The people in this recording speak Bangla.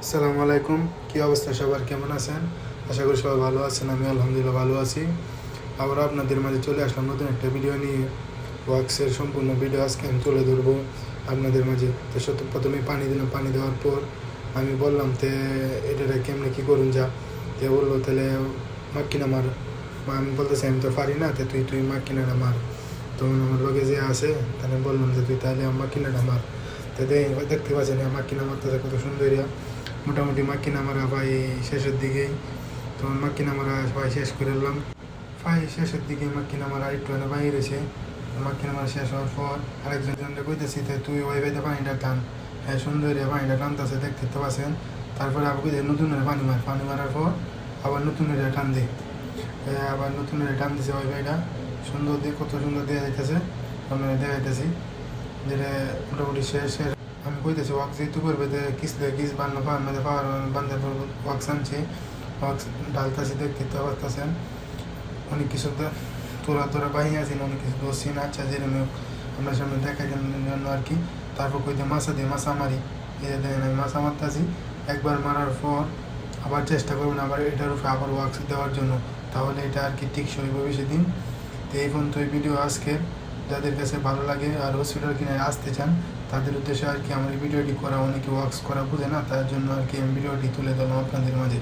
আসসালামু আলাইকুম। কী অবস্থা সবার, কেমন আছেন? আশা করি সবাই ভালো আছেন। আমি আলহামদুলিল্লাহ ভালো আছি। আবার আপনাদের মাঝে চলে আসলাম নতুন একটা ভিডিও নিয়ে। ওয়াক্সের সম্পূর্ণ ভিডিও আজকে আমি তুলে ধরবো আপনাদের মাঝে। তো প্রথমে পানি দিলাম, পানি দেওয়ার পর আমি বললাম তে এটা কেমনে কী করুন যা। তে বললো তাহলে মাক্কিনা মার। আমি বলতেছি আমি তো পারি না, তে তুই মাক্কিনাটা মার। তখন আমার লগে যে আছে তাহলে বললাম যে তুই তাহলে মাক্কিনাটা মার। তো দেখতে পাচ্ছেন মাক্কিনা মারতেছে কত সুন্দরিয়া। মোটামুটি মাক্কিনা মারা প্রায় শেষের দিকেই। তখন মাক্কিনা মারা প্রায় শেষ করে এলাম। প্রায় শেষের দিকে মাক্কিনা মারা একটু বাইরে এসে মাক্কিনা মারা শেষ হওয়ার পর আরেকজনকে কইতেছি তুই ওই বাইতে পানিটা টান। হ্যাঁ, সুন্দর পানিটা টানতেছে, দেখতে তো পাচ্ছেন। তারপরে আবার কইতে নতুন পানি মারার পর আবার নতুন টান দে। আবার নতুন টান দিছে ওই বাইটা সুন্দর দিয়ে, কত সুন্দর দেওয়া যাইতেছে। আমরা দেখাইতেছি যেটা মোটামুটি শেষ। আমি কইতেছি ওয়াক্স যেহেতু করবে কিস বান্ন পাওয়ার বান্ধে ওয়াক্স আনছি, ওয়াক্স ঢালতেছি, দেখতে পারতেছেন। অনেক কিছু তোরা বাহিনী আছেন, অনেক কিছু দোষী না। আচ্ছা, যেরকম আপনার সামনে দেখাই জন্য আর কি। তারপর কইতে মাছা মারি। এই যে দেখেন আমি মাছা মারতেছি। একবার মারার পর আবার চেষ্টা করবেন আবার এটার উপরে আবার ওয়াক্স দেওয়ার জন্য, তাহলে এটা আর কি টিকসই হইব বেশি দিন। তো এই পর্যন্ত এই ভিডিও আজকে। যাদের কাছে ভালো লাগে আর হসপিটাল কিনে আসতে চান তাদের উদ্দেশ্যে আর কি আমার এই ভিডিওটি করা। অনেকে ওয়াক্স করা বুঝে না, তার জন্য আর কি আমি ভিডিওটি তুলে ধরলাম আপনাদের মাঝে।